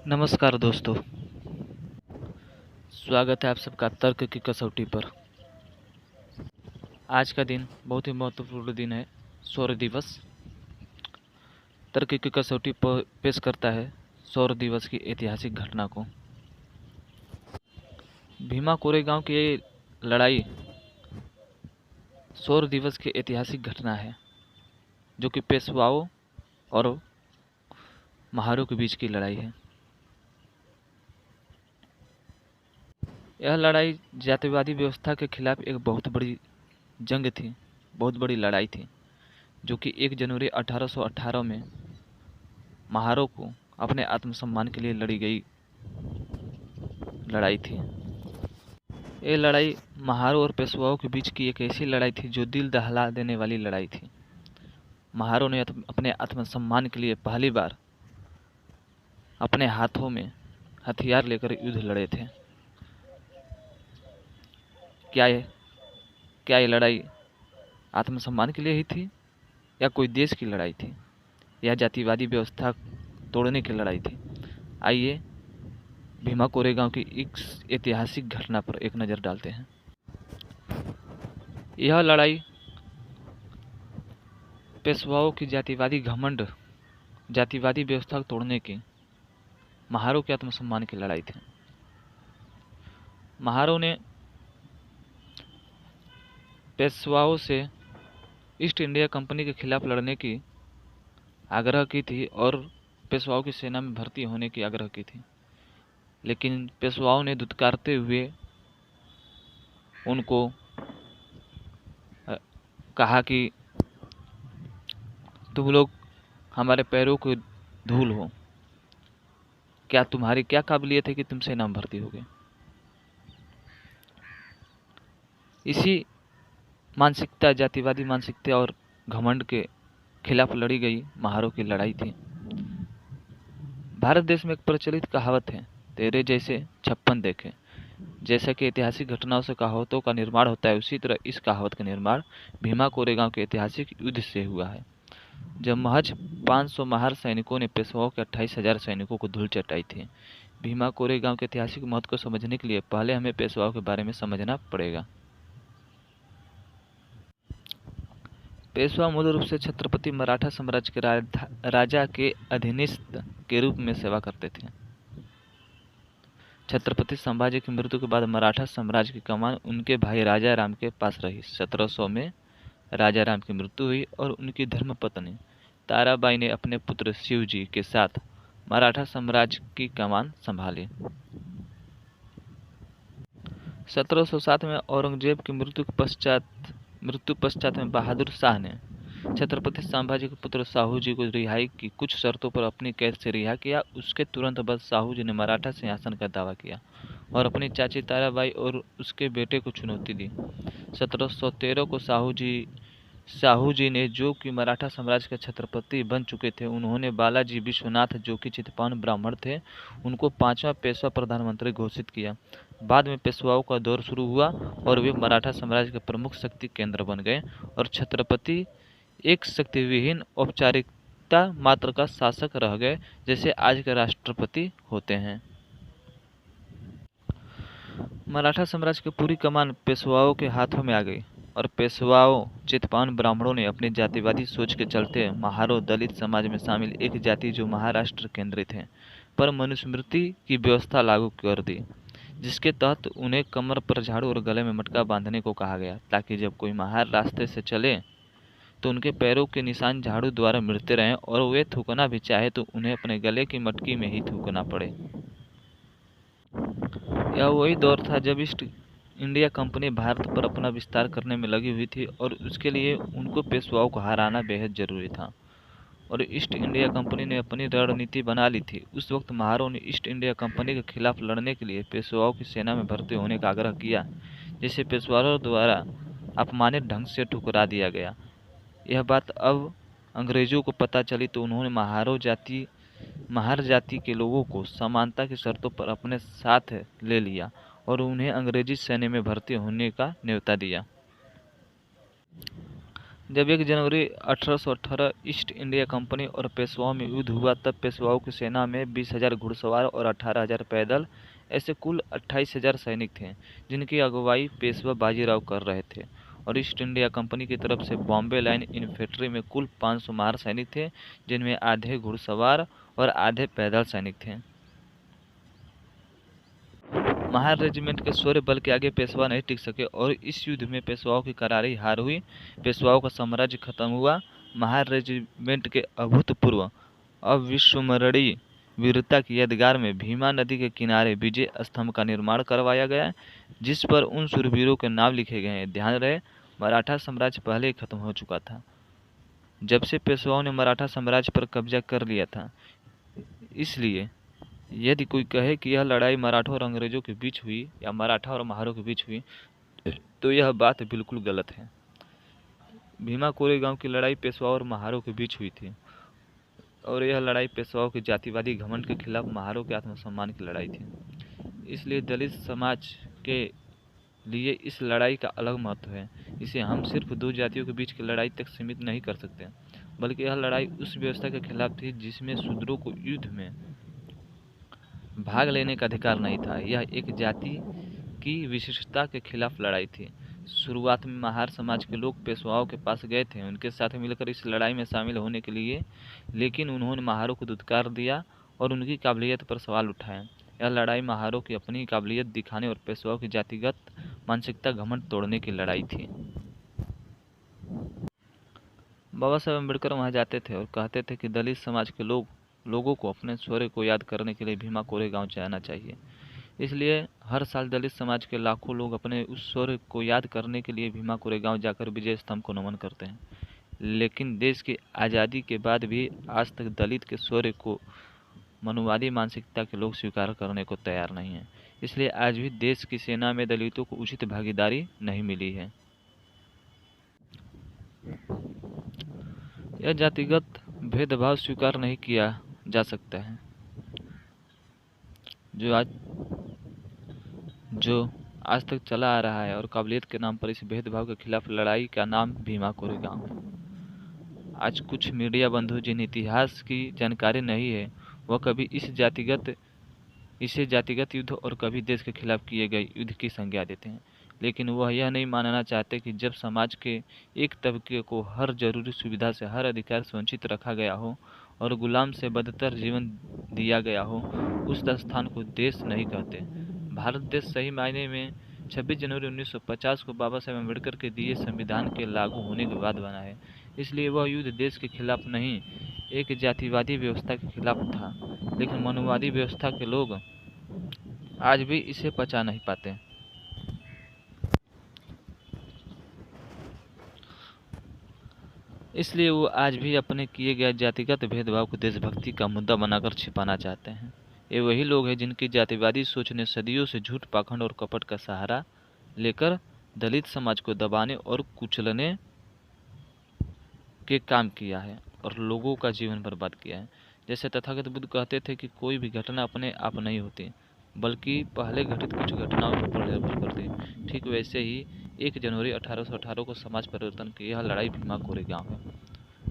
नमस्कार दोस्तों, स्वागत है आप सबका तर्क की कसौटी पर। आज का दिन बहुत ही महत्वपूर्ण दिन है, सौर दिवस। तर्क की कसौटी पर पेश करता है सौर दिवस की ऐतिहासिक घटना को। भीमा कोरेगांव की ये लड़ाई सौर दिवस की ऐतिहासिक घटना है, जो कि पेशवाओं और महारों के बीच की लड़ाई है। यह लड़ाई जातिवादी व्यवस्था के खिलाफ एक बहुत बड़ी जंग थी, बहुत बड़ी लड़ाई थी, जो कि 1 जनवरी 1818 में महारों को अपने आत्मसम्मान के लिए लड़ी गई लड़ाई थी। ये लड़ाई महारों और पेशवाओं के बीच की एक ऐसी लड़ाई थी जो दिल दहला देने वाली लड़ाई थी। महारों ने अपने आत्मसम्मान के लिए पहली बार अपने हाथों में हथियार लेकर युद्ध लड़े थे। क्या ये लड़ाई आत्मसम्मान के लिए ही थी, या कोई देश की लड़ाई थी, या जातिवादी व्यवस्था तोड़ने की लड़ाई थी? आइए भीमा कोरेगांव की इस ऐतिहासिक घटना पर एक नज़र डालते हैं। यह लड़ाई पेशवाओं की जातिवादी घमंड, जातिवादी व्यवस्था को तोड़ने की, महारों के आत्मसम्मान की लड़ाई थी। महारों ने पेशवाओं से ईस्ट इंडिया कंपनी के खिलाफ लड़ने की आग्रह की थी और पेशवाओं की सेना में भर्ती होने की आग्रह की थी, लेकिन पेशवाओं ने दुत्कारते हुए उनको कहा कि तुम लोग हमारे पैरों की धूल हो, क्या तुम्हारी क्या काबिलियत है कि तुम सेना में भर्ती होगे। इसी मानसिकता, जातिवादी मानसिकता और घमंड के खिलाफ लड़ी गई महारों की लड़ाई थी। भारत देश में एक प्रचलित कहावत है, तेरे जैसे 56 देखे। जैसा कि ऐतिहासिक घटनाओं से कहावतों का निर्माण होता है, उसी तरह इस कहावत का निर्माण भीमा कोरेगांव के ऐतिहासिक युद्ध से हुआ है, जब महज 500 महार सैनिकों ने पेशवाओं के 28,000 सैनिकों को धूल चटाई थी। भीमा कोरेगांव के ऐतिहासिक महत्व को समझने के लिए पहले हमें पेशवाओं के बारे में समझना पड़ेगा। पेशवा मूल रूप से छत्रपति मराठा साम्राज्य के राजा के अधीनस्थ के रूप में सेवा करते थे। छत्रपति संभाजी की मृत्यु के बाद मराठा साम्राज्य की कमान उनके भाई राजा राम के पास रही। 1700 में राजा राम की मृत्यु हुई और उनकी धर्मपत्नी ताराबाई ने अपने पुत्र शिवजी के साथ मराठा साम्राज्य की कमान संभाली। 1707 में औरंगजेब की मृत्यु पश्चात में बहादुर शाह ने छत्रपति संभाजी के पुत्र साहू जी को रिहाई की कुछ शर्तों पर अपनी कैद से रिहा किया। उसके तुरंत बाद साहू जी ने मराठा सिंहासन का दावा किया और अपनी चाची ताराबाई और उसके बेटे को चुनौती दी। 1713 को साहू जी ने, जो कि मराठा साम्राज्य के छत्रपति बन चुके थे, उन्होंने बालाजी विश्वनाथ, जो कि चित्पावन ब्राह्मण थे, उनको 5वां पेशवा प्रधानमंत्री घोषित किया। बाद में पेशवाओं का दौर शुरू हुआ और वे मराठा साम्राज्य के प्रमुख शक्ति केंद्र बन गए और छत्रपति एक शक्तिविहीन औपचारिकता मात्र का शासक रह गए, जैसे आज के राष्ट्रपति होते हैं। मराठा साम्राज्य की पूरी कमान पेशवाओं के हाथों में आ गई और पेशवाओं चित्पावन ब्राह्मणों ने अपनी जातिवादी सोच के चलते महारों दलित समाज में शामिल एक जाति जो महाराष्ट्र केंद्रित है पर मनुस्मृति की व्यवस्था लागू कर दी, जिसके तहत उन्हें कमर पर झाड़ू और गले में मटका बांधने को कहा गया, ताकि जब कोई महार रास्ते से चले तो उनके पैरों के निशान झाड़ू द्वारा मिटते रहें और वे थूकना भी चाहे तो उन्हें अपने गले की मटकी में ही थूकना पड़े। यह वही दौर था जब ईस्ट इंडिया कंपनी भारत पर अपना विस्तार करने में लगी हुई थी और उसके लिए उनको पेशवाओं को हराना बेहद जरूरी था और ईस्ट इंडिया कंपनी ने अपनी रणनीति बना ली थी। उस वक्त महारों ने ईस्ट इंडिया कंपनी के खिलाफ लड़ने के लिए पेशवाओं की सेना में भर्ती होने का आग्रह किया, जिसे पेशवाओं द्वारा अपमानित ढंग से ठुकरा दिया गया। यह बात अब अंग्रेजों को पता चली तो उन्होंने महार जाति के लोगों को समानता की शर्तों पर अपने साथ ले लिया और उन्हें अंग्रेजी सैन्य में भर्ती होने का न्योता दिया। जब 1 जनवरी 1818 ईस्ट इंडिया कंपनी और पेशवाओं में युद्ध हुआ, तब पेशवाओं की सेना में 20,000 घुड़सवार और 18,000 पैदल, ऐसे कुल 28,000 सैनिक थे, जिनकी अगुवाई पेशवा बाजीराव कर रहे थे। और ईस्ट इंडिया कंपनी की तरफ से बॉम्बे लाइन इन्फेंट्री में कुल 500 महार सैनिक थे, जिनमें आधे घुड़सवार और आधे पैदल सैनिक थे। महार रेजिमेंट के शौर्य बल के आगे पेशवा नहीं टिक सके और इस युद्ध में पेशवाओं की करारी हार हुई। पेशवाओं का साम्राज्य खत्म हुआ। महार रेजिमेंट के अभूतपूर्व अविस्मरणीय वीरता की यादगार में भीमा नदी के किनारे विजय स्तंभ का निर्माण करवाया गया, जिस पर उन शूरवीरों के नाम लिखे गए हैं। ध्यान रहे, मराठा साम्राज्य पहले ही खत्म हो चुका था, जब से पेशवाओं ने मराठा साम्राज्य पर कब्जा कर लिया था। इसलिए यदि कोई कहे कि यह लड़ाई मराठों और अंग्रेजों के बीच हुई या मराठा और महारों के बीच हुई, तो यह बात बिल्कुल गलत है। भीमा कोरेगांव की लड़ाई पेशवाओं और महारों के बीच हुई थी, और यह लड़ाई पेशवाओं के जातिवादी घमंड के खिलाफ महारों के आत्मसम्मान की लड़ाई थी। इसलिए दलित समाज के लिए इस लड़ाई का अलग महत्व है। इसे हम सिर्फ दो जातियों के बीच की लड़ाई तक सीमित नहीं कर सकते, बल्कि यह लड़ाई उस व्यवस्था के खिलाफ थी जिसमें शूद्रों को युद्ध में भाग लेने का अधिकार नहीं था। यह एक जाति की विशिष्टता के खिलाफ लड़ाई थी। शुरुआत में महार समाज के लोग पेशवाओं के पास गए थे उनके साथ मिलकर इस लड़ाई में शामिल होने के लिए, लेकिन उन्होंने महारों को दुत्कार दिया और उनकी काबिलियत पर सवाल उठाए। यह लड़ाई महारों की अपनी काबिलियत दिखाने और पेशवाओं की जातिगत मानसिकता घमंड तोड़ने की लड़ाई थी। बाबा साहेब अम्बेडकर वहां जाते थे और कहते थे कि दलित समाज के लोगों को अपने शौर्य को याद करने के लिए भीमा कोरेगांव जाना चाहिए। इसलिए हर साल दलित समाज के लाखों लोग अपने उस शौर्य को याद करने के लिए भीमा कोरेगांव जाकर विजय स्तंभ को नमन करते हैं। लेकिन देश की आज़ादी के बाद भी आज तक दलित के शौर्य को मनुवादी मानसिकता के लोग स्वीकार करने को तैयार नहीं हैं। इसलिए आज भी देश की सेना में दलितों को उचित भागीदारी नहीं मिली है। यह जातिगत भेदभाव स्वीकार नहीं किया जा सकता है, जो आज तक चला आ रहा है, और काबिलियत के नाम पर इस भेदभाव के खिलाफ लड़ाई का नाम भीमा कोरेगांव है। आज कुछ मीडिया बंधु जिन इतिहास की जानकारी नहीं है, वह कभी इसे जातिगत युद्ध और कभी देश के खिलाफ किए गए युद्ध की संज्ञा देते हैं, लेकिन वह यह नहीं मानना चाहते कि जब समाज के एक तबके को हर जरूरी सुविधा से, हर अधिकार से वंचित रखा गया हो और गुलाम से बदतर जीवन दिया गया हो, उस स्थान को देश नहीं कहते। भारत देश सही मायने में 26 जनवरी 1950 को बाबा साहेब अम्बेडकर के दिए संविधान के लागू होने के बाद बना है। इसलिए वह युद्ध देश के खिलाफ नहीं, एक जातिवादी व्यवस्था के खिलाफ था। लेकिन मनुवादी व्यवस्था के लोग आज भी इसे पचा नहीं पाते। इसलिए वो आज भी अपने किए गए जातिगत भेदभाव को देशभक्ति का मुद्दा बनाकर छिपाना चाहते हैं। ये वही लोग हैं जिनकी जातिवादी सोच ने सदियों से झूठ, पाखंड और कपट का सहारा लेकर दलित समाज को दबाने और कुचलने के काम किया है और लोगों का जीवन बर्बाद किया है। जैसे तथागत बुद्ध कहते थे कि कोई भी घटना अपने आप नहीं होती, बल्कि पहले घटित कुछ घटनाओं के ऊपर निर्भर करती। ठीक वैसे ही 1 जनवरी 1818 को समाज परिवर्तन की यह लड़ाई भीमा कोरेगांव है।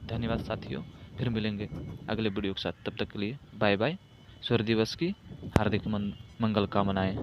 धन्यवाद साथियों, फिर मिलेंगे अगले वीडियो के साथ। तब तक के लिए बाय बाय। सूर्य दिवस की हार्दिक मंगल कामनाएं।